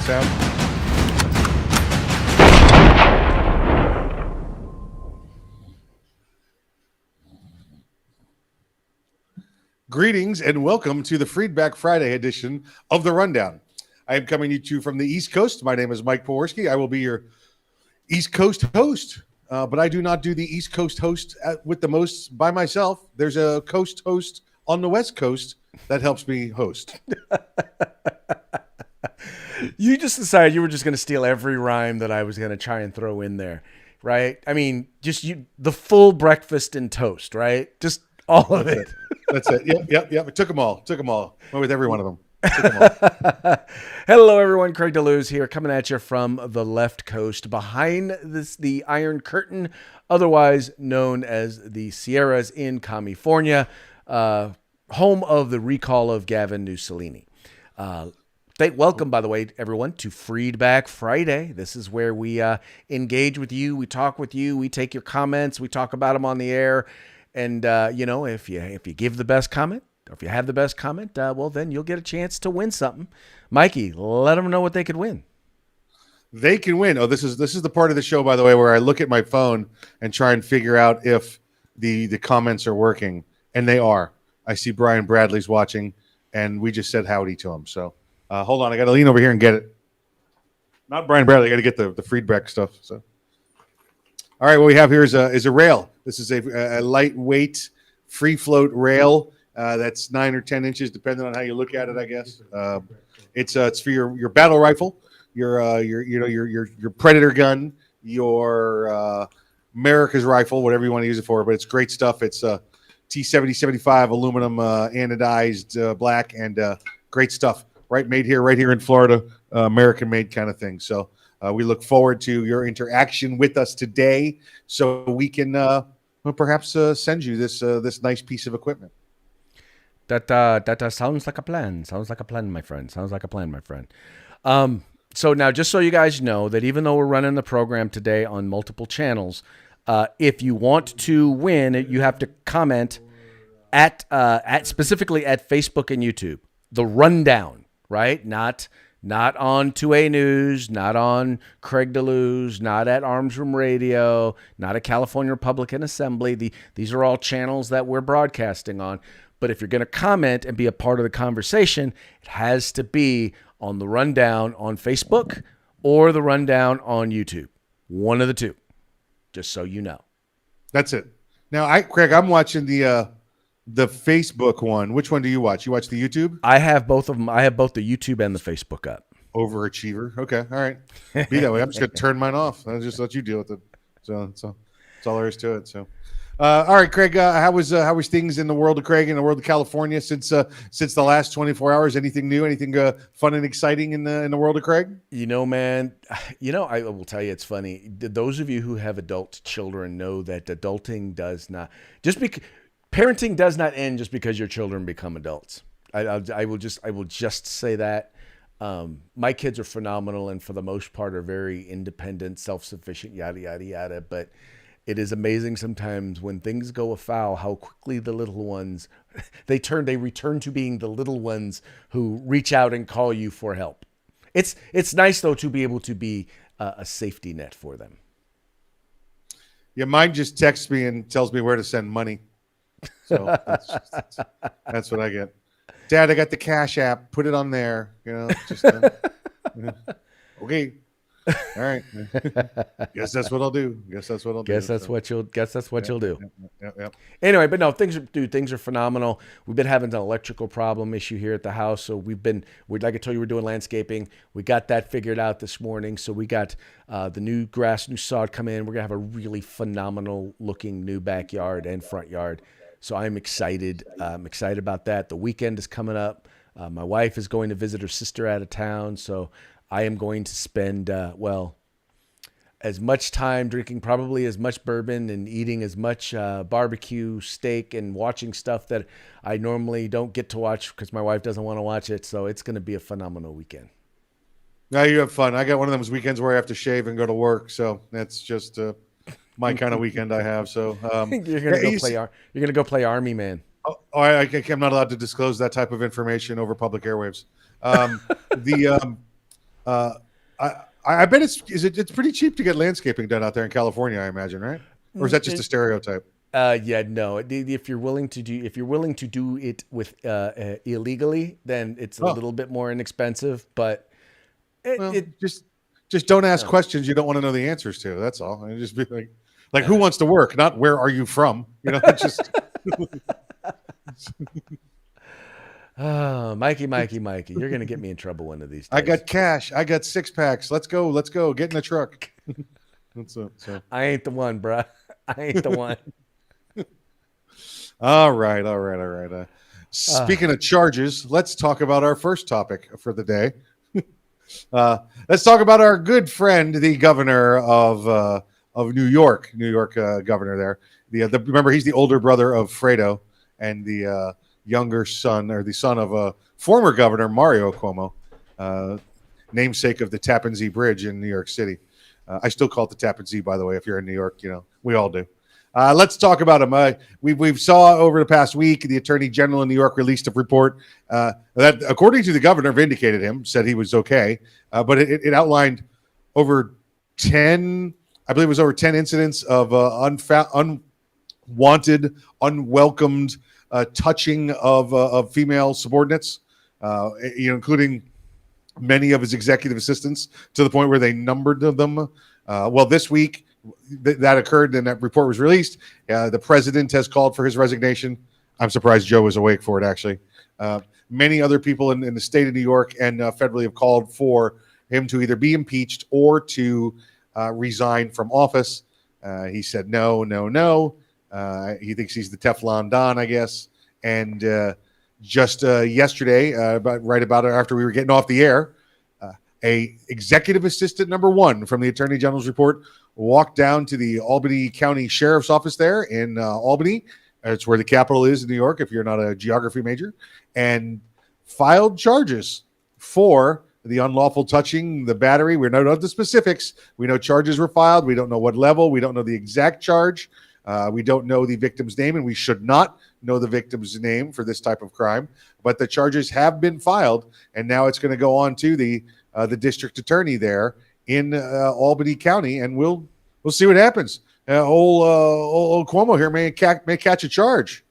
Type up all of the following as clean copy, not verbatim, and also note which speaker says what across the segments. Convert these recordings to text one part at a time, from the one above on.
Speaker 1: that sound? Greetings and welcome to the Freedback Friday edition of The Rundown. I am coming to you from the East Coast. My name is Mike Poworski. I will be your East Coast host, but I do not do the East Coast host with the most by myself. There's a coast host on the West Coast that helps me host.
Speaker 2: You just decided you were just going to steal every rhyme that I was going to try and throw in there, right? I mean, the full breakfast and toast, right? Just all of it.
Speaker 1: That's it. Yep. I took them all. Went with every one of them. Took them all.
Speaker 2: Hello, everyone. Craig DeLuz here, coming at you from the left coast, behind the Iron Curtain, otherwise known as the Sierras in California, home of the recall of Gavin Mussolini. Welcome, by the way, everyone, to Freedback Friday. This is where we engage with you, we talk with you, we take your comments, we talk about them on the air. And, if you give the best comment, or if you have the best comment, well, then you'll get a chance to win something. Mikey, let them know what they could win.
Speaker 1: They can win. Oh, this is the part of the show, by the way, where I look at my phone and try and figure out if the comments are working. And they are. I see Brian Bradley's watching, and we just said howdy to him. So hold on. I got to lean over here and get it. Not Brian Bradley. I got to get the Freedback stuff. So. All right, what we have here is a rail. This is a lightweight, free float rail that's 9 or 10 inches, depending on how you look at it. I guess it's for your battle rifle, your Predator gun, your America's rifle, whatever you want to use it for. But it's great stuff. It's T7075 aluminum anodized black and great stuff. Right here in Florida, American made kind of thing. So. We look forward to your interaction with us today, so we can perhaps send you this nice piece of equipment.
Speaker 2: That sounds like a plan. Sounds like a plan, my friend. So now, just so you guys know that even though we're running the program today on multiple channels, if you want to win, you have to comment at specifically at Facebook and YouTube. The Rundown, right? Not on 2A News, not on Craig DeLuz, not at Arms Room Radio, not at California Republican Assembly. These are all channels that we're broadcasting on. But if you're going to comment and be a part of the conversation, it has to be on the Rundown on Facebook or the Rundown on YouTube. One of the two, just so you know.
Speaker 1: That's it. Now, Craig, I'm watching the Facebook one. Which one do you watch? You watch the YouTube?
Speaker 2: I have both of them. I have both the YouTube and the Facebook up.
Speaker 1: Overachiever. Okay. All right. Be that way. I'm just going to turn mine off. I'll just let you deal with it. So that's all there is to it. So, all right, Craig, how was things in the world of Craig, in the world of California since the last 24 hours? Anything new? Anything fun and exciting in the world of Craig?
Speaker 2: Man, I will tell you, it's funny. Those of you who have adult children know that adulting does not parenting does not end just because your children become adults. I will just say that. My kids are phenomenal and for the most part are very independent, self-sufficient, yada, yada, yada. But it is amazing sometimes when things go afoul, how quickly the little ones, they return to being the little ones who reach out and call you for help. It's nice though to be able to be a safety net for them.
Speaker 1: Yeah, mine just texts me and tells me where to send money. So that's what I get. Dad, I got the Cash App. Put it on there. Just okay. All right. Guess that's what I'll do.
Speaker 2: Guess that's what you'll do.
Speaker 1: Yep.
Speaker 2: Anyway, but no, things are phenomenal. We've been having an electrical problem issue here at the house, so like I told you, we're doing landscaping. We got that figured out this morning. So we got the new grass, new sod come in. We're gonna have a really phenomenal looking new backyard and front yard. So I'm excited. I'm excited about that. The weekend is coming up. My wife is going to visit her sister out of town, so I am going to spend, as much time drinking probably as much bourbon and eating as much barbecue steak and watching stuff that I normally don't get to watch because my wife doesn't want to watch it. So it's going to be a phenomenal weekend.
Speaker 1: Now you have fun. I got one of those weekends where I have to shave and go to work. So that's just my kind of weekend I have. So
Speaker 2: you're gonna go play Army Man.
Speaker 1: I'm not allowed to disclose that type of information over public airwaves. Uh, I bet it's pretty cheap to get landscaping done out there in California. I imagine, right? Or is that just a stereotype?
Speaker 2: Yeah, no. If you're willing to do it with illegally, then it's a
Speaker 1: Oh,
Speaker 2: little bit more inexpensive. But it,
Speaker 1: well,
Speaker 2: it
Speaker 1: just don't ask
Speaker 2: no.
Speaker 1: questions you don't want to know the answers to. That's all. And just be like who wants to work, not where are you from? Just
Speaker 2: Oh, Mikey, you're gonna get me in trouble one of these
Speaker 1: I
Speaker 2: days.
Speaker 1: got cash. I got six packs. Let's go. Get in the truck. That's it. So,
Speaker 2: I ain't the one, bruh. I ain't the one.
Speaker 1: all right, all right, all right.
Speaker 2: Uh,
Speaker 1: Speaking of charges, let's talk about our first topic for the day. Uh, let's talk about our good friend, the governor of New York governor there. Remember he's the older brother of Fredo and the younger son or the son of a former governor Mario Cuomo, uh, namesake of the Tappan Zee Bridge in New York City. I still call it the Tappan Zee, by the way. If you're in New York, we all do. Let's talk about him. We've saw over the past week the Attorney General in New York released a report that, according to the governor, vindicated him, said he was okay, but it outlined over 10, I believe it was over 10 incidents of unwanted, unwelcomed touching of female subordinates, including many of his executive assistants to the point where they numbered them. Well, this week that occurred and that report was released. The president has called for his resignation. I'm surprised Joe was awake for it, actually. Many other people in the state of New York and federally have called for him to either be impeached or to resign from office. He said no, no, no. He thinks he's the Teflon Don, I guess. And just yesterday, right about after we were getting off the air, a executive assistant number one from the Attorney General's report walked down to the Albany County Sheriff's Office there in Albany. It's where the capital is in New York, if you're not a geography major, and filed charges for the unlawful touching, the battery. We don't know the specifics. We know charges were filed. We don't know what level. We don't know the exact charge. We don't know the victim's name, and we should not know the victim's name for this type of crime. But the charges have been filed, and now it's going to go on to the district attorney there in Albany County, and we'll see what happens. Old Cuomo here may catch a charge.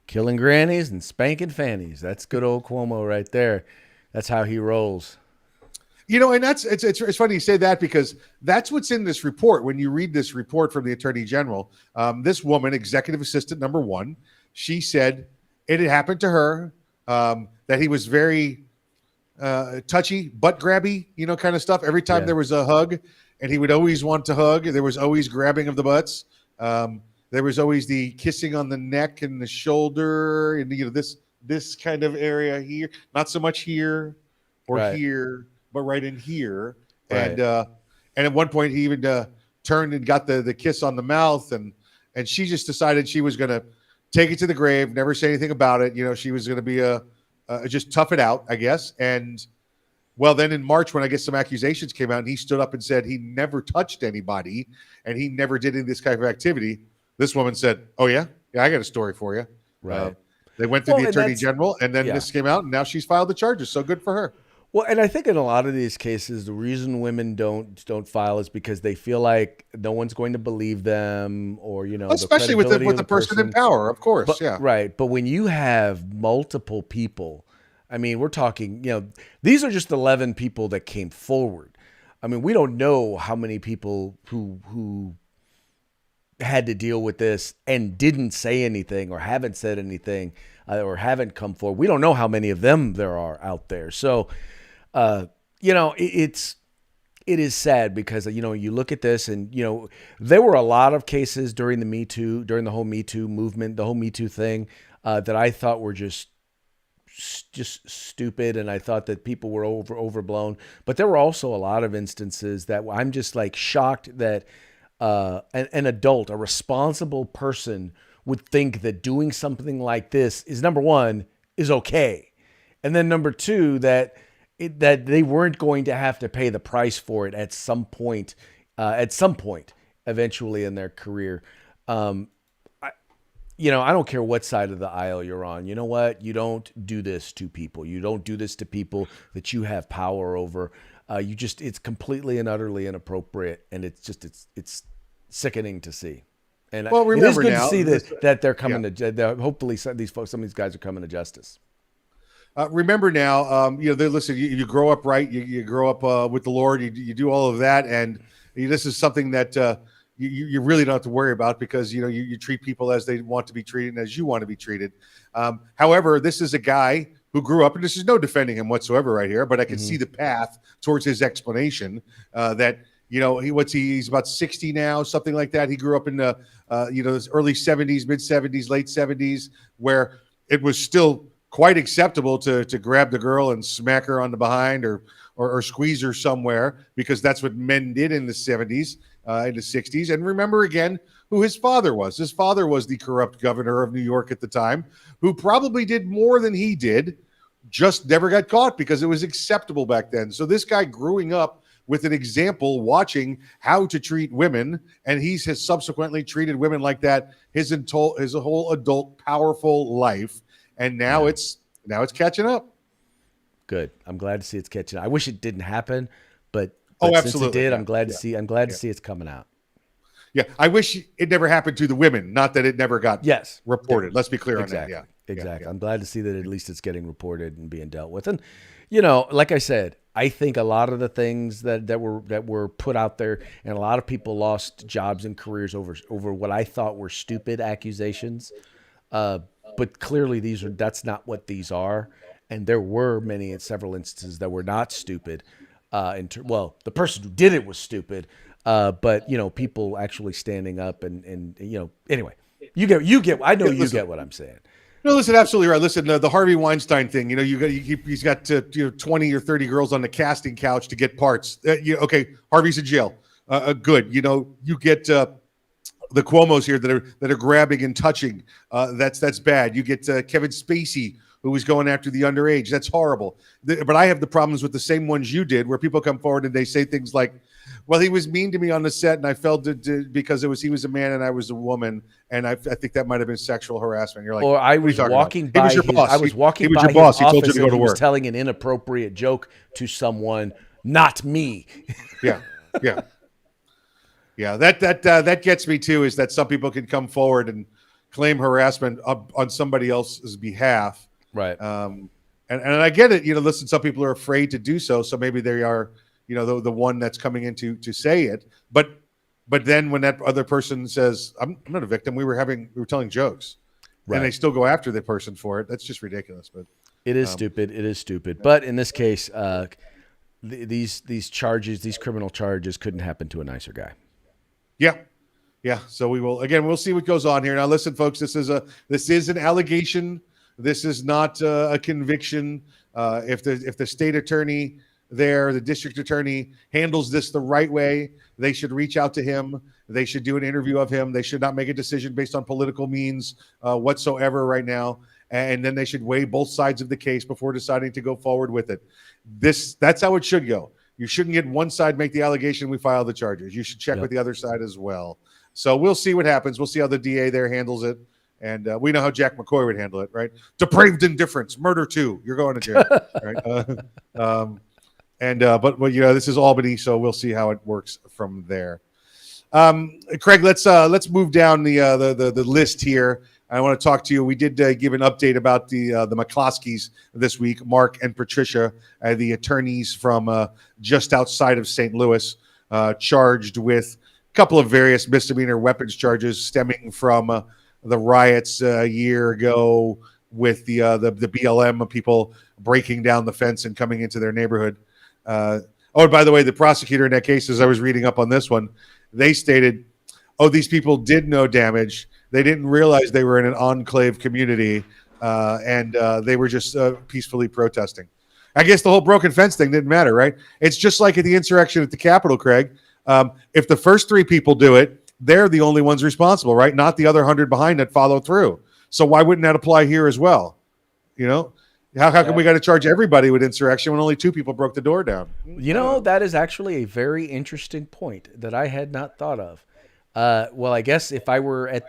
Speaker 2: Killing grannies and spanking fannies. That's good old Cuomo right there. That's how he rolls.
Speaker 1: And it's funny you say that because that's what's in this report. When you read this report from the Attorney General, this woman, executive assistant number one, she said it had happened to her, that he was very touchy, butt grabby, kind of stuff. Every time
Speaker 2: Yeah.
Speaker 1: there was a hug, and he would always want to hug. There was always grabbing of the butts. There was always the kissing on the neck and the shoulder, and this kind of area here. Not so much here or
Speaker 2: Right.
Speaker 1: here, but right in here.
Speaker 2: Right.
Speaker 1: And at one point he even turned and got the kiss on the mouth, and she just decided she was going to take it to the grave, never say anything about it. She was going to be just tough it out, I guess. And well, then in March, when I guess some accusations came out, and he stood up and said he never touched anybody and he never did any of this kind of activity, this woman said, "Oh yeah, I got a story for you."
Speaker 2: Right.
Speaker 1: They went to the
Speaker 2: And
Speaker 1: Attorney General, and then
Speaker 2: yeah.
Speaker 1: this came out, and now she's filed the charges. So good for her.
Speaker 2: Well, and I think in a lot of these cases, the reason women don't file is because they feel like no one's going to believe them, or the
Speaker 1: Especially with
Speaker 2: credibility of
Speaker 1: the
Speaker 2: the
Speaker 1: person in power, of course.
Speaker 2: But
Speaker 1: Yeah.
Speaker 2: right, but when you have multiple people, I mean, we're talking, these are just 11 people that came forward. I mean, we don't know how many people who had to deal with this and didn't say anything or haven't said anything or haven't come forward. We don't know how many of them there are out there. So, it is sad because, you look at this and, there were a lot of cases during the whole Me Too movement, the whole Me Too thing, that I thought were just stupid. And I thought that people were overblown, but there were also a lot of instances that I'm just like shocked that, an adult, a responsible person would think that doing something like this is, number one, is okay. And then number two, that they weren't going to have to pay the price for it at some point, eventually in their career. I don't care what side of the aisle you're on. You know what? You don't do this to people. You don't do this to people that you have power over. It's completely and utterly inappropriate, and it's sickening to see. And
Speaker 1: Well,
Speaker 2: it is
Speaker 1: remember
Speaker 2: good to
Speaker 1: now,
Speaker 2: see that they're
Speaker 1: yeah.
Speaker 2: coming to. Hopefully, some of these guys are coming to justice.
Speaker 1: Remember now, listen. You grow up right. You grow up with the Lord. You do all of that, and this is something that you really don't have to worry about because you treat people as they want to be treated and as you want to be treated. However, this is a guy who grew up, and this is no defending him whatsoever right here, but I can see the path towards his explanation that. He's about 60 now, something like that. He grew up in the early 70s, mid 70s, late 70s, where it was still quite acceptable to grab the girl and smack her on the behind or squeeze her somewhere because that's what men did in the 70s, in the 60s. And remember again who his father was. His father was the corrupt governor of New York at the time, who probably did more than he did, just never got caught because it was acceptable back then. So this guy growing up with an example watching how to treat women, and he has subsequently treated women like that his whole adult powerful life, and now it's catching up.
Speaker 2: Good. I'm glad to see it's catching up. I wish it didn't happen, but since
Speaker 1: Absolutely,
Speaker 2: it did,
Speaker 1: yeah.
Speaker 2: I'm glad to
Speaker 1: Yeah.
Speaker 2: see. I'm glad to see it's coming out.
Speaker 1: Yeah, I wish it never happened to the women, not that it never got reported. Let's be clear
Speaker 2: exactly.
Speaker 1: on that. Yeah,
Speaker 2: Exactly.
Speaker 1: Yeah.
Speaker 2: I'm glad to see that at least it's getting reported and being dealt with. And like I said, I think a lot of the things that were put out there, and a lot of people lost jobs and careers over what I thought were stupid accusations. But clearly that's not what these are. And there were several instances that were not stupid. The person who did it was stupid. But people actually standing up and anyway, you get. I know you get what I'm saying.
Speaker 1: No, listen, absolutely right. Listen, the Harvey Weinstein thing. He's got 20 or 30 girls on the casting couch to get parts. Okay, Harvey's in jail. Good. You get the Cuomos here that are grabbing and touching. That's bad. You get Kevin Spacey, who was going after the underage. That's horrible. But I have the problems with the same ones you did, where people come forward and they say things like, well, he was mean to me on the set, and I felt it because he was a man and I was a woman, and I think that might have been sexual harassment. You're like,
Speaker 2: or I was walking by. He was your boss.
Speaker 1: I was walking by his office. He told you to go to work.
Speaker 2: He was telling an inappropriate joke to someone, not me.
Speaker 1: Yeah. That gets me too. Is that some people can come forward and claim harassment on somebody else's behalf,
Speaker 2: right?
Speaker 1: And I get it. Listen, some people are afraid to do so, so maybe they are. The one that's coming in to say it, but then when that other person says, I'm not a victim, we were telling jokes, right, and they still go after the person for it. That's just ridiculous. But
Speaker 2: it is stupid. It is stupid. But in this case, these charges, these criminal charges, couldn't happen to a nicer guy.
Speaker 1: Yeah. So we'll see what goes on here. Now, listen, folks, this is an allegation. This is not a conviction. If the state attorney the district attorney handles this the right way, they should reach out to him. They should do an interview of him. They should not make a decision based on political means whatsoever right now. And then they should weigh both sides of the case before deciding to go forward with it. That's how it should go. You shouldn't get one side make the allegation, we file the charges. You should check with the other side as well. So we'll see what happens. We'll see how the DA there handles it. And we know how Jack McCoy would handle it, right? Depraved indifference, murder 2. You're going to jail, right? But this is Albany, so we'll see how it works from there. Craig, let's move down the list here. I want to talk to you. We did give an update about the McCloskeys this week, Mark and Patricia, the attorneys from just outside of St. Louis, charged with a couple of various misdemeanor weapons charges stemming from the riots a year ago with the BLM people breaking down the fence and coming into their neighborhood. And by the way, the prosecutor in that case, as I was reading up on this one, they stated, these people did no damage. They didn't realize they were in an enclave community, and they were just peacefully protesting. I guess the whole broken fence thing didn't matter, right? It's just like at the insurrection at the Capitol, Craig. If the first 3 people do it, they're the only ones responsible, right? Not the other 100 behind that follow through. So why wouldn't that apply here as well? How come we got to charge everybody with insurrection when only 2 people broke the door down?
Speaker 2: That is actually a very interesting point that I had not thought of. Well, I guess if I were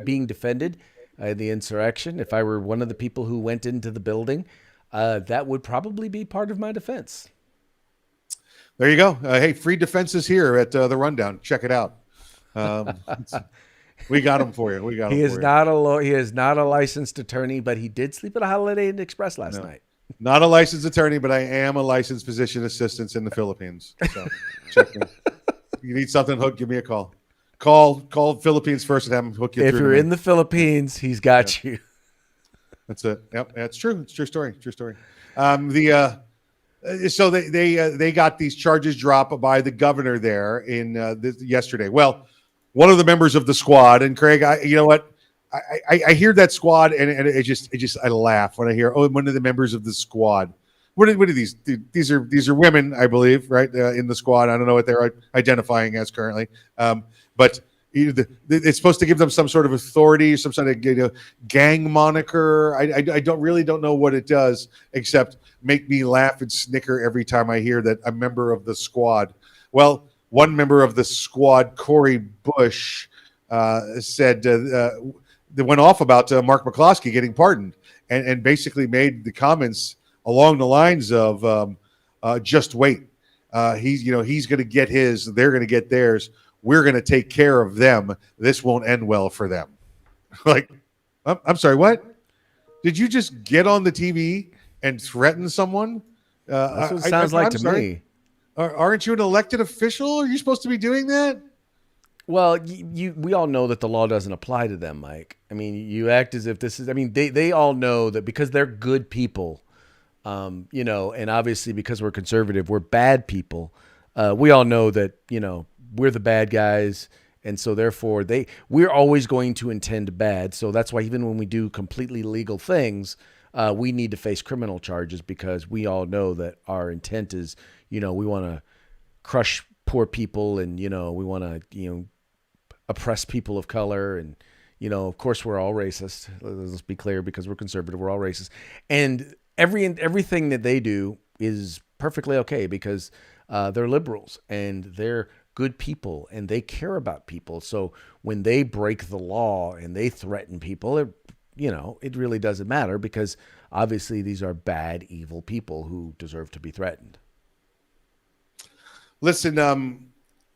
Speaker 2: being defended in the insurrection, if I were one of the people who went into the building, that would probably be part of my defense.
Speaker 1: There you go. Hey, free defenses here at the Rundown. Check it out. Um, we got them for you. We got them
Speaker 2: He is
Speaker 1: for you.
Speaker 2: not a he is not a licensed attorney, but he did sleep at a Holiday Inn Express last night.
Speaker 1: Not a licensed attorney, but I am a licensed physician assistant in the Philippines. So check me. You need something hooked, give me a call. Call Philippines first and have them hook you
Speaker 2: If
Speaker 1: through.
Speaker 2: you're in the Philippines, he's got you.
Speaker 1: That's it. Yep, that's true. It's true story. True story. So they got these charges dropped by the governor there in yesterday. Well, one of the members of the squad, and Craig, you know what? I hear that squad, and it just I laugh when I hear one of the members of the squad. What are these? These are women, I believe, right? In the squad. I don't know what they're identifying as currently, but it's supposed to give them some sort of authority, some sort of gang moniker. I don't know what it does, except make me laugh and snicker every time I hear that a member of the squad. Well, one member of the squad, Corey Bush, said that went off about Mark McCloskey getting pardoned, and basically made the comments along the lines of just wait. He's going to get his, they're going to get theirs. We're going to take care of them. This won't end well for them. Like, I'm sorry, what? Did you just get on the TV and threaten someone?
Speaker 2: That's what it sounds like to me.
Speaker 1: Aren't you an elected official? Are you supposed to be doing that?
Speaker 2: Well, we all know that the law doesn't apply to them, Mike. I mean, you act as if this is, I mean, they all know that because they're good people, and obviously because we're conservative, we're bad people. We all know that, we're the bad guys. And so therefore we're always going to intend bad. So that's why even when we do completely legal things, we need to face criminal charges because we all know that our intent is, we want to crush poor people and, we want to, oppress people of color. And, of course we're all racist. Let's be clear, because we're conservative, we're all racist. And everything that they do is perfectly okay because they're liberals and they're good people and they care about people. So when they break the law and they threaten people, it really doesn't matter because obviously these are bad, evil people who deserve to be threatened.
Speaker 1: Listen,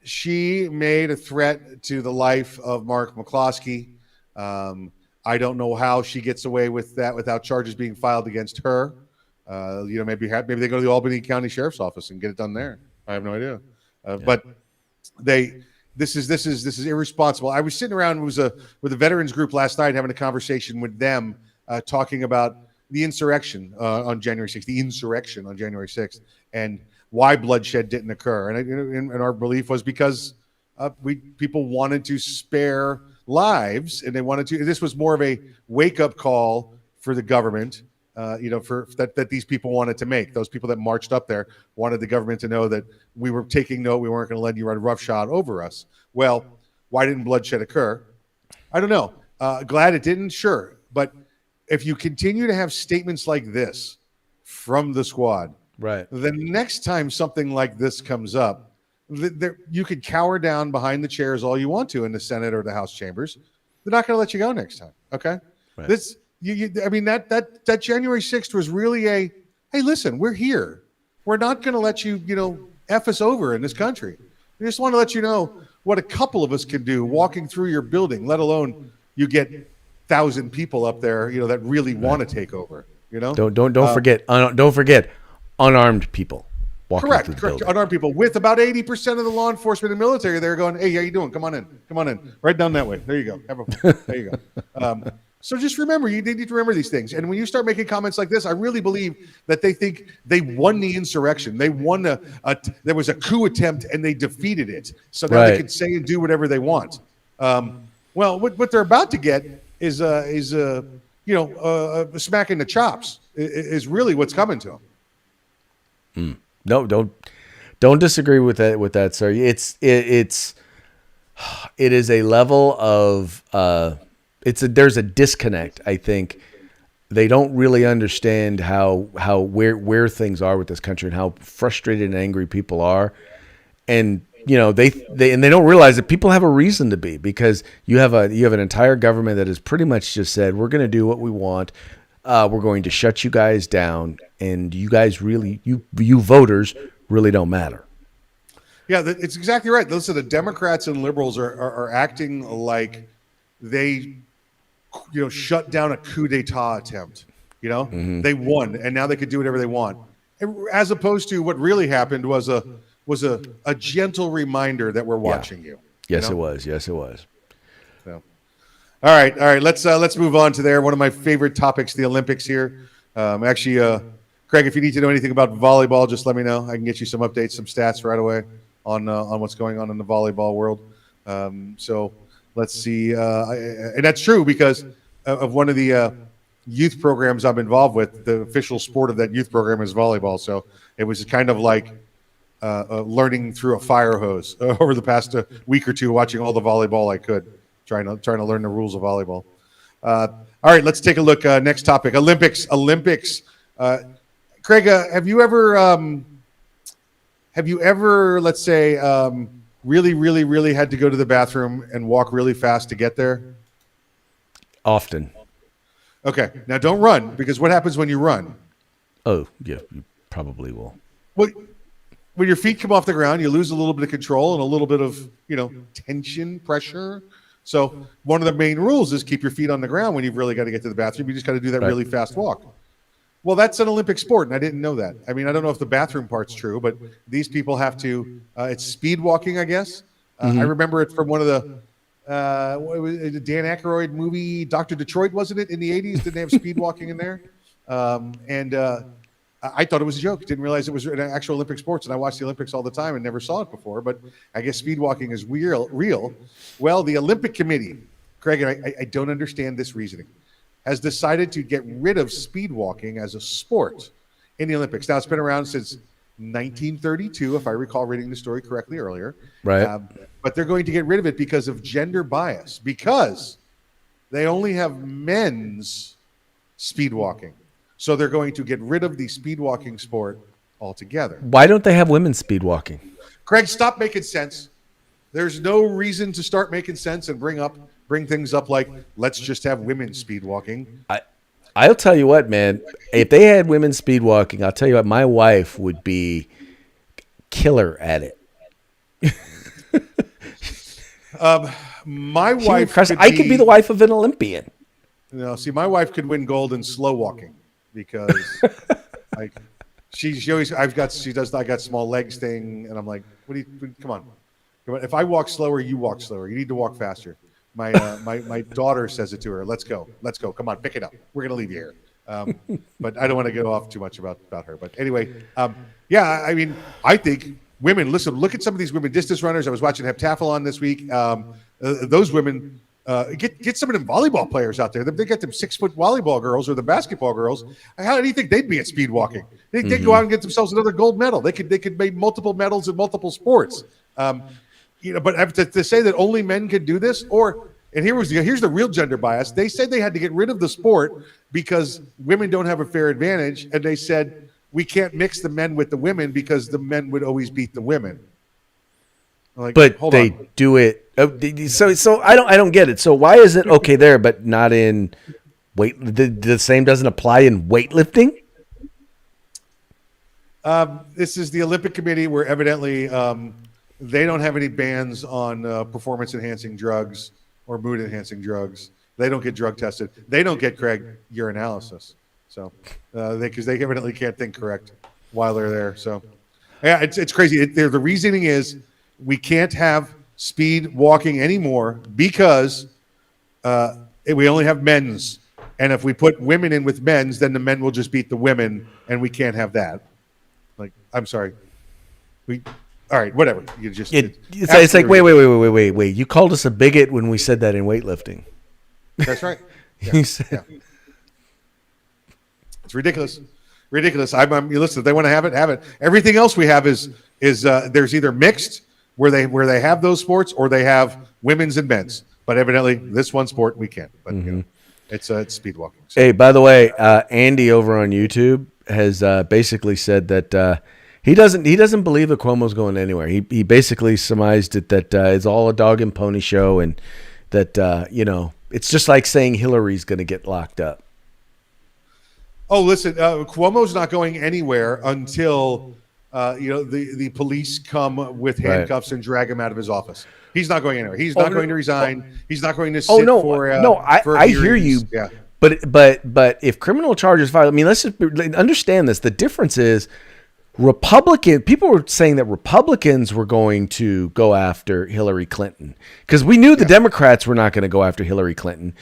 Speaker 1: she made a threat to the life of Mark McCloskey. I don't know how she gets away with that without charges being filed against her. Maybe they go to the Albany County Sheriff's Office and get it done there. I have no idea. But this is irresponsible. I was sitting around with a veterans group last night having a conversation with them, talking about the insurrection on January 6th, and why bloodshed didn't occur. And our belief was because people wanted to spare lives, and they wanted to. This was more of a wake up call for the government. For that these people wanted to make. Those people that marched up there wanted the government to know that we were taking note. We weren't going to let you run roughshod over us. Well, why didn't bloodshed occur? I don't know. Glad it didn't, sure. But if you continue to have statements like this from the squad,
Speaker 2: right,
Speaker 1: the next time something like this comes up, you could cower down behind the chairs all you want to in the Senate or the House chambers. They're not going to let you go next time. Okay,
Speaker 2: right.
Speaker 1: That January 6th was really hey, listen, we're here. We're not going to let you, F us over in this country. We just want to let you know what a couple of us can do walking through your building, let alone you get 1,000 people up there, that really want to take over,
Speaker 2: Don't forget unarmed people.
Speaker 1: Correct. Unarmed people with about 80% of the law enforcement and military there going, hey, how you doing? Come on in. Right down that way. There you go. There you go. So just remember, you need to remember these things. And when you start making comments like this, I really believe that they think they won the insurrection. They won there was a coup attempt and they defeated it. So now they can say and do whatever they want. Well, what they're about to get is a smack in the chops is really what's coming to them.
Speaker 2: No, don't disagree with that, sir. It is a level of there's a disconnect. I think they don't really understand where things are with this country and how frustrated and angry people are, and they don't realize that people have a reason to be, because you have an entire government that has pretty much just said, we're going to do what we want. We're going to shut you guys down, and you guys really, you voters really don't matter.
Speaker 1: Yeah, it's exactly right. Listen, the Democrats and liberals are acting like they, shut down a coup d'état attempt. They won, and now they could do whatever they want. As opposed to what really happened was a gentle reminder that we're
Speaker 2: Yeah.
Speaker 1: watching you.
Speaker 2: Yes, it was. Yes, it was.
Speaker 1: So, all right, all right. Let's move on to there. One of my favorite topics, the Olympics here. Actually, Craig, if you need to know anything about volleyball, just let me know. I can get you some updates, some stats right away on what's going on in the volleyball world. So let's see, and that's true because of one of the youth programs I'm involved with. The official sport of that youth program is volleyball. So it was kind of like learning through a fire hose over the past week or two, watching all the volleyball I could, trying to learn the rules of volleyball. All right, let's take a look. Next topic: Olympics. Craig, have you ever, let's say, really, really, really had to go to the bathroom and walk really fast to get there?
Speaker 2: Often.
Speaker 1: Okay, now don't run, because what happens when you run?
Speaker 2: Oh, yeah, you probably will.
Speaker 1: Well, when your feet come off the ground, you lose a little bit of control and a little bit of, tension, pressure. So one of the main rules is keep your feet on the ground when you've really got to get to the bathroom. You just got to do that really fast walk. Well, that's an Olympic sport, and I didn't know that. I mean, I don't know if the bathroom part's true, but these people have to. It's speed walking, I guess. I remember it from one of the Dan Aykroyd movie, Dr. Detroit, wasn't it, in the 80s? Didn't they have speed walking in there? I thought it was a joke. Didn't realize it was an actual Olympic sports, and I watch the Olympics all the time and never saw it before. But I guess speed walking is real. Well, the Olympic Committee, Craig, and I don't understand this reasoning, has decided to get rid of speed walking as a sport in the Olympics. Now, it's been around since 1932, if I recall reading the story correctly earlier.
Speaker 2: Right.
Speaker 1: But they're going to get rid of it because of gender bias, because they only have men's speed walking. So they're going to get rid of the speed walking sport altogether.
Speaker 2: Why don't they have women speed walking?
Speaker 1: Craig, stop making sense. There's no reason to start making sense and bring things up like, let's just have women speed walking.
Speaker 2: I'll tell you what, man. If they had women speed walking, I'll tell you what, my wife would be killer at it.
Speaker 1: My wife,
Speaker 2: I could be the wife of an Olympian.
Speaker 1: See, my wife could win gold in slow walking because, like, she always, I got small legs thing, and I'm like, come on. If I walk slower, you walk slower. You need to walk faster. My daughter says it to her. Let's go. Come on, pick it up. We're gonna leave you here. But I don't want to go off too much about her. But anyway, yeah. I mean, I think women. Listen, look at some of these women distance runners. I was watching heptathlon this week. Those women. Get some of them volleyball players out there. They get them 6-foot volleyball girls or the basketball girls. How do you think they'd be at speed walking? They'd go out and get themselves another gold medal. They could make multiple medals in multiple sports. But to say that only men could do this, and here's the real gender bias. They said they had to get rid of the sport because women don't have a fair advantage, and they said we can't mix the men with the women because the men would always beat the women. Like,
Speaker 2: but they do it. So I don't get it. So why is it okay there, but not in weight? The same doesn't apply in weightlifting.
Speaker 1: This is the Olympic Committee, where evidently they don't have any bans on performance-enhancing drugs or mood-enhancing drugs. They don't get drug tested. They don't get, Craig, urinalysis. So because they evidently can't think correct while they're there. So yeah, it's crazy. The reasoning is we can't have speed walking anymore because we only have men's. And if we put women in with men's, then the men will just beat the women, and we can't have that. Like, I'm sorry. All right, whatever.
Speaker 2: It's like, wait. You called us a bigot when we said that in weightlifting.
Speaker 1: That's right. Yeah. Yeah. It's ridiculous. You listen, if they want to have it. Everything else we have is there's either mixed where they have those sports, or they have women's and men's. But evidently, this one sport we can't. But it's speed walking. So.
Speaker 2: Hey, by the way, Andy over on YouTube has basically said that he doesn't believe that Cuomo's going anywhere. He basically surmised it that it's all a dog and pony show, and that it's just like saying Hillary's going to get locked up.
Speaker 1: Oh, listen, Cuomo's not going anywhere until the police come with
Speaker 2: Right.
Speaker 1: handcuffs and drag him out of his office. He's not going anywhere. He's not going to resign. He's not going to
Speaker 2: Oh
Speaker 1: sit for
Speaker 2: I hear
Speaker 1: hearings.
Speaker 2: you.
Speaker 1: Yeah.
Speaker 2: But if criminal charges filed, I mean, let's just understand this. The difference is people were saying that Republicans were going to go after Hillary Clinton because we knew the Democrats were not going to go after Hillary Clinton.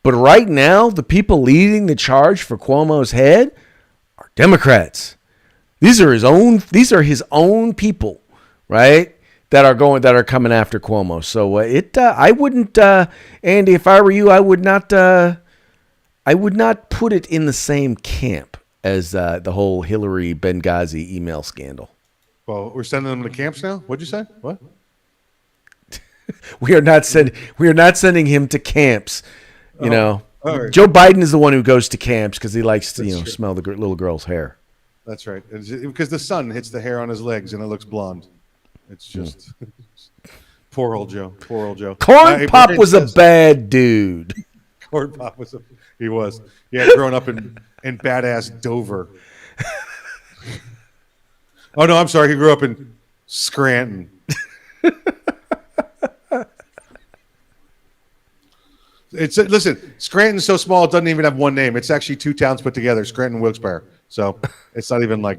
Speaker 2: But right now, the people leading the charge for Cuomo's head are Democrats. These are his own people, right? That are coming after Cuomo. So I wouldn't, Andy, if I were you, I would not put it in the same camp as the whole Hillary Benghazi email scandal.
Speaker 1: Well, we're sending them to camps now. What'd you say? What?
Speaker 2: We are not sending him to camps. You know,
Speaker 1: right.
Speaker 2: Joe Biden is the one who goes to camps because he likes to smell the little girl's hair.
Speaker 1: That's right. Because the sun hits the hair on his legs and it looks blonde. It's just poor old Joe. Poor old Joe.
Speaker 2: Corn Pop was a bad dude.
Speaker 1: Corn Pop he was. Yeah, growing up in badass Dover. Oh no, I'm sorry. He grew up in Scranton. Listen, Scranton's so small it doesn't even have one name. It's actually two towns put together, Scranton and Wilkes-Barre. So it's not even like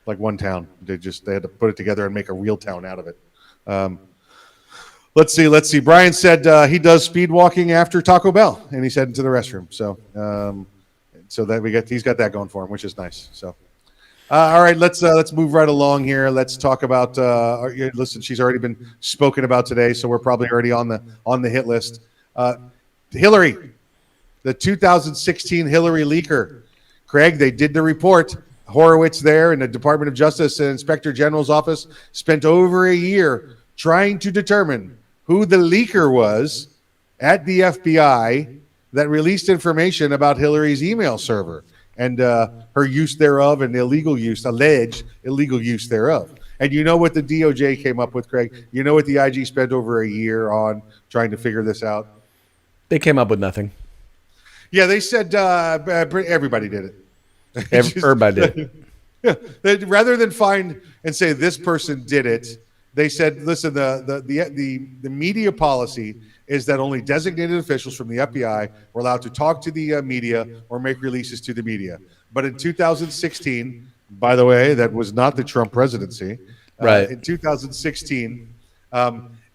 Speaker 1: one town. They had to put it together and make a real town out of it. Let's see. Brian said he does speed walking after Taco Bell, and he's heading to the restroom. So that he's got that going for him, which is nice. So. All right, let's move right along here. Let's talk about. Listen, she's already been spoken about today, so we're probably already on the hit list. Hillary, the 2016 Hillary leaker. Craig, they did the report. Horowitz there in the Department of Justice and Inspector General's office spent over a year trying to determine who the leaker was at the FBI that released information about Hillary's email server and her use thereof and alleged illegal use thereof. And you know what the DOJ came up with, Craig? You know what the IG spent over a year on trying to figure this out?
Speaker 2: They came up with nothing.
Speaker 1: Yeah, they said everybody did it.
Speaker 2: Everybody did.
Speaker 1: Yeah, rather than find and say this person did it, they said, listen, the media policy is that only designated officials from the FBI were allowed to talk to the media or make releases to the media. But in 2016, by the way, that was not the Trump presidency.
Speaker 2: Right.
Speaker 1: In 2016,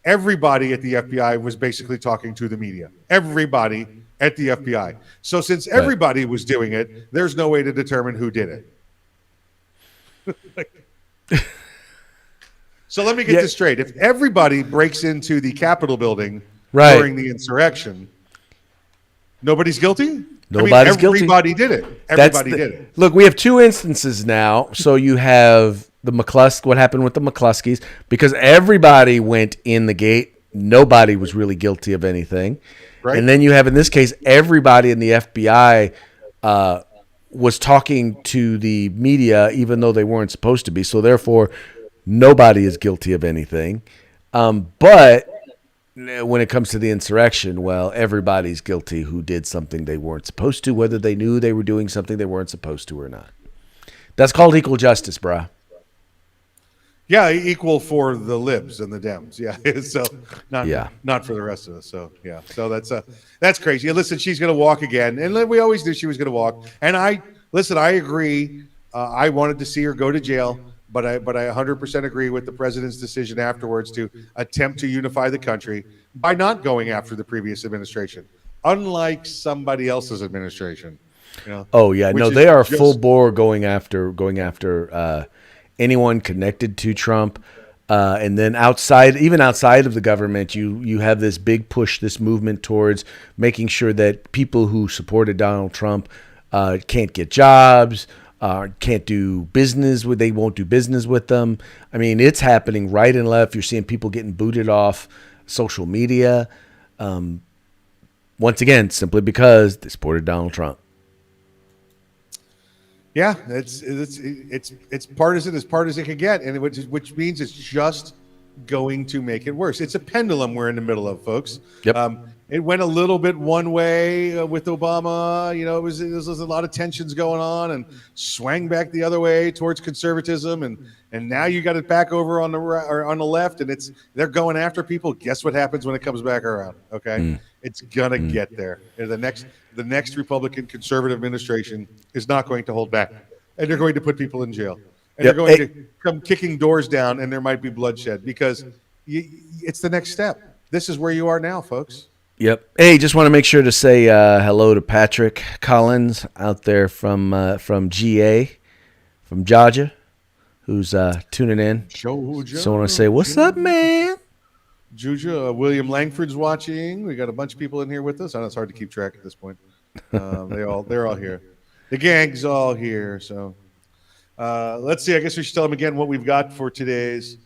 Speaker 1: everybody at the FBI was basically talking to the media. Everybody at the FBI. So since everybody was doing it, there's no way to determine who did it. So let me get this straight. If everybody breaks into the Capitol building during the insurrection, nobody's guilty?
Speaker 2: Nobody's guilty.
Speaker 1: Everybody did it. Everybody did it.
Speaker 2: Look, we have two instances now. So you have what happened with the McCluskeys, because everybody went in the gate. Nobody was really guilty of anything. Right. And then you have, in this case, everybody in the FBI was talking to the media, even though they weren't supposed to be. So therefore, nobody is guilty of anything. But when it comes to the insurrection, well, everybody's guilty who did something they weren't supposed to, whether they knew they were doing something they weren't supposed to or not. That's called equal justice, brah.
Speaker 1: Yeah, equal for the libs and the Dems. Yeah, so not for the rest of us. So yeah, so that's crazy. Listen, she's going to walk again, and we always knew she was going to walk. And I agree. I wanted to see her go to jail, but I 100% agree with the president's decision afterwards to attempt to unify the country by not going after the previous administration, unlike somebody else's administration. You know,
Speaker 2: oh yeah, no, they are full bore going after anyone connected to Trump. And then even outside of the government, you have this big push, this movement towards making sure that people who supported Donald Trump can't get jobs, can't do business they won't do business with them. I mean, it's happening right and left. You're seeing people getting booted off social media. Once again, simply because they supported Donald Trump.
Speaker 1: Yeah, it's partisan as partisan can get, and which means it's just going to make it worse. It's a pendulum we're in the middle of, folks.
Speaker 2: Yep.
Speaker 1: It went a little bit one way with Obama. It was a lot of tensions going on, and swang back the other way towards conservatism, and now you got it back over on the right, or on the left, and they're going after people. Guess what happens when it comes back around? Okay, it's gonna get there. And the next Republican conservative administration is not going to hold back, and they're going to put people in jail, and they're going to come kicking doors down, and there might be bloodshed because it's the next step. This is where you are now, folks.
Speaker 2: Yep. Hey, just want to make sure to say hello to Patrick Collins out there from GA, from Georgia, who's tuning in.
Speaker 1: Georgia.
Speaker 2: So I want to say, what's up, man?
Speaker 1: Georgia. William Langford's watching. We got a bunch of people in here with us. I know it's hard to keep track at this point. They're all here. The gang's all here. So let's see. I guess we should tell them again what we've got for today's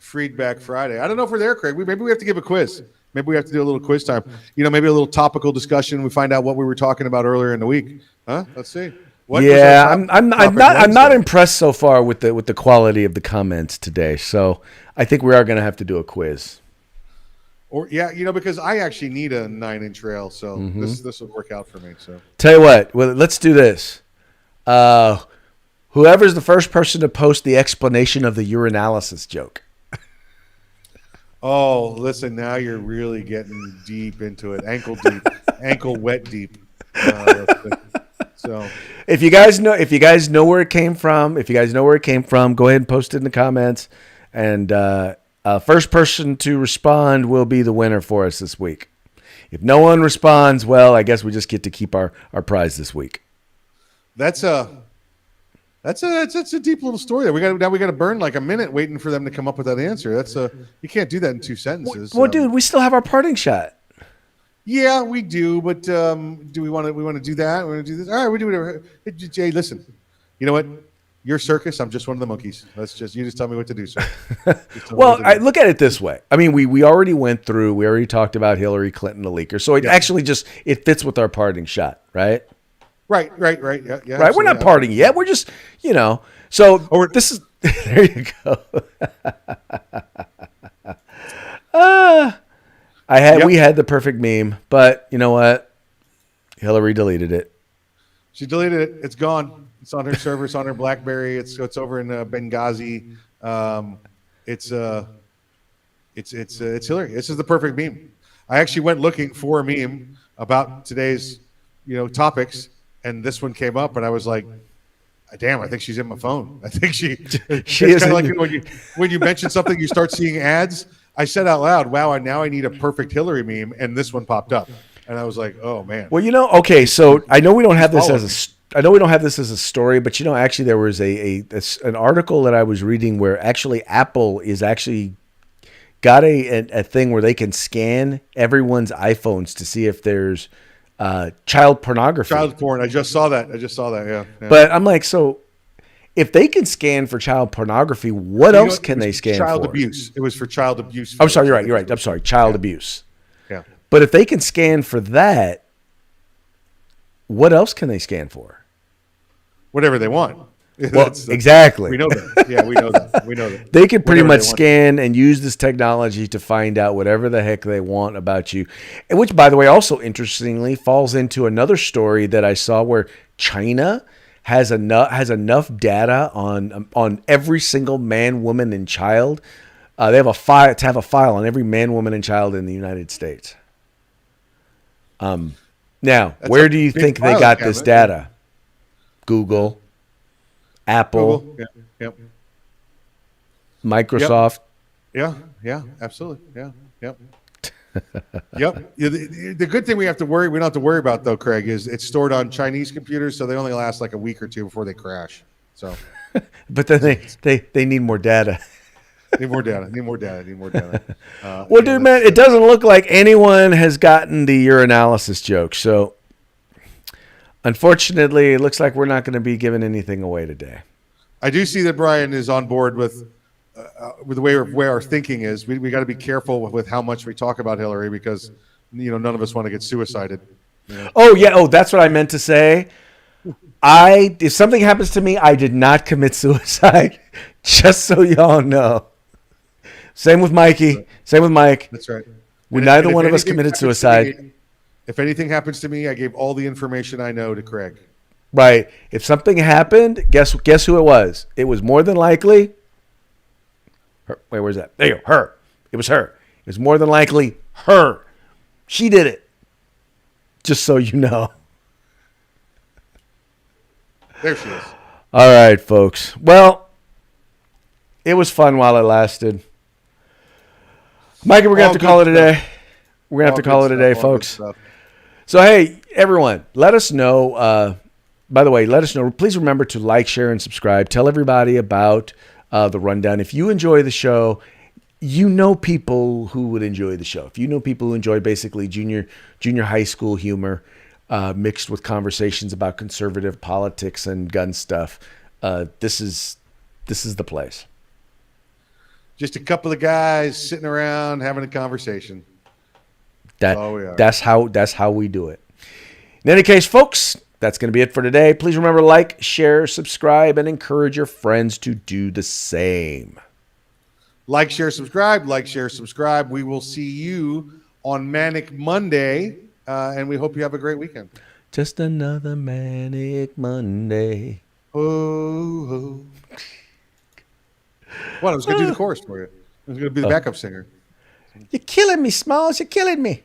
Speaker 1: Freedback Friday. I don't know if we're there, Craig. Maybe we have to give a quiz. Maybe we have to do a little quiz time. Maybe a little topical discussion. We find out what we were talking about earlier in the week. Huh? Let's see.
Speaker 2: I'm not impressed so far with the quality of the comments today. So I think we are going to have to do a quiz.
Speaker 1: Or because I actually need a 9-inch rail, so this will work out for me. So
Speaker 2: tell you what, let's do this. Whoever's the first person to post the explanation of the urinalysis joke.
Speaker 1: Oh, listen! Now you're really getting deep into it, ankle deep, ankle wet deep. So,
Speaker 2: if you guys know where it came from, go ahead and post it in the comments, and first person to respond will be the winner for us this week. If no one responds, well, I guess we just get to keep our prize this week.
Speaker 1: That's a deep little story. We got to burn like a minute waiting for them to come up with that answer. You can't do that in 2 sentences.
Speaker 2: Well, dude, we still have our parting shot.
Speaker 1: Yeah, we do, but do we want to do that? We want to do this? All right, we do whatever. Hey, Jay, listen. You know what? You're circus. I'm just one of the monkeys. You just tell me what to do, sir.
Speaker 2: Well, I look at it this way. I mean, we already went through. We already talked about Hillary Clinton, the leaker. So it actually it fits with our parting shot, right?
Speaker 1: Right. Yeah,
Speaker 2: right.
Speaker 1: Absolutely.
Speaker 2: We're not partying yet. We're just, So this is. There you go. We had the perfect meme, but you know what? Hillary deleted it.
Speaker 1: She deleted it. It's gone. It's on her server. It's on her BlackBerry. It's over in Benghazi. It's Hillary. This is the perfect meme. I actually went looking for a meme about today's, topics, and this one came up, and I was like, damn, I think she's in my phone. I think she is kind of like when you mention something, you start seeing ads. I said out loud, wow, now I need a perfect Hillary meme, and this one popped up. And I was like, oh man.
Speaker 2: Well, okay, so I know we don't have this as a story, but actually there was an article that I was reading where actually Apple is actually got a thing where they can scan everyone's iPhones to see if there's child pornography.
Speaker 1: Child porn. I just saw that. Yeah.
Speaker 2: But I'm like, so if they can scan for child pornography, what else can they scan for?
Speaker 1: Child abuse. It was for child abuse.
Speaker 2: I'm sorry. You're right. I'm sorry. Child abuse.
Speaker 1: Yeah.
Speaker 2: But if they can scan for that, what else can they scan for?
Speaker 1: Whatever they want.
Speaker 2: Well, exactly.
Speaker 1: We know that. Yeah, we know that.
Speaker 2: They can pretty much scan and use this technology to find out whatever the heck they want about you. And which, by the way, also interestingly falls into another story that I saw where China has enough data on every single man, woman, and child. They have a file on every man, woman, and child in the United States. Now, where do you think they got this data? Google. Apple,
Speaker 1: Google. Yep.
Speaker 2: Microsoft.
Speaker 1: Yep. Yeah, absolutely. Yeah. Yep. Yep. The good thing we don't have to worry about though, Craig, is it's stored on Chinese computers, so they only last like a week or two before they crash. So,
Speaker 2: but then they need more data.
Speaker 1: Need more data.
Speaker 2: Well, dude, man, it doesn't look like anyone has gotten the urinalysis joke, so. Unfortunately, it looks like we're not going to be giving anything away today.
Speaker 1: I do see that Brian is on board with the way our thinking is. We got to be careful with how much we talk about Hillary because none of us want to get suicided.
Speaker 2: Oh yeah. Oh, that's what I meant to say. If something happens to me, I did not commit suicide. Just so y'all know. Same with Mikey. Same with Mike.
Speaker 1: That's right.
Speaker 2: Neither
Speaker 1: if
Speaker 2: one of us
Speaker 1: anything
Speaker 2: committed
Speaker 1: happens to
Speaker 2: suicide.
Speaker 1: me- if anything happens to me, I gave all the information I know to Craig.
Speaker 2: Right. If something happened, guess who it was? It was more than likely her. Wait, where's that? There you go. Her. It was her. It was more than likely her. She did it. Just so you know.
Speaker 1: There she is.
Speaker 2: All right, folks. Well, it was fun while it lasted. Mikey, we're going to have to call it a day. We're going to have to call it a day, folks. So, hey, everyone, let us know. By the way, let us know. Please remember to like, share, and subscribe. Tell everybody about the rundown. If you enjoy the show, you know people who would enjoy the show. If you know people who enjoy basically junior high school humor mixed with conversations about conservative politics and gun stuff, this is the place.
Speaker 1: Just a couple of guys sitting around having a conversation.
Speaker 2: That's how we do it. In any case, folks, that's going to be it for today. Please remember to like, share, subscribe, and encourage your friends to do the same.
Speaker 1: Like, share, subscribe. Like, share, subscribe. We will see you on Manic Monday, and we hope you have a great weekend.
Speaker 2: Just another Manic Monday.
Speaker 1: Oh. What? I was going to do the chorus for you. I was going to be the backup singer.
Speaker 2: You're killing me, Smalls. You're killing me.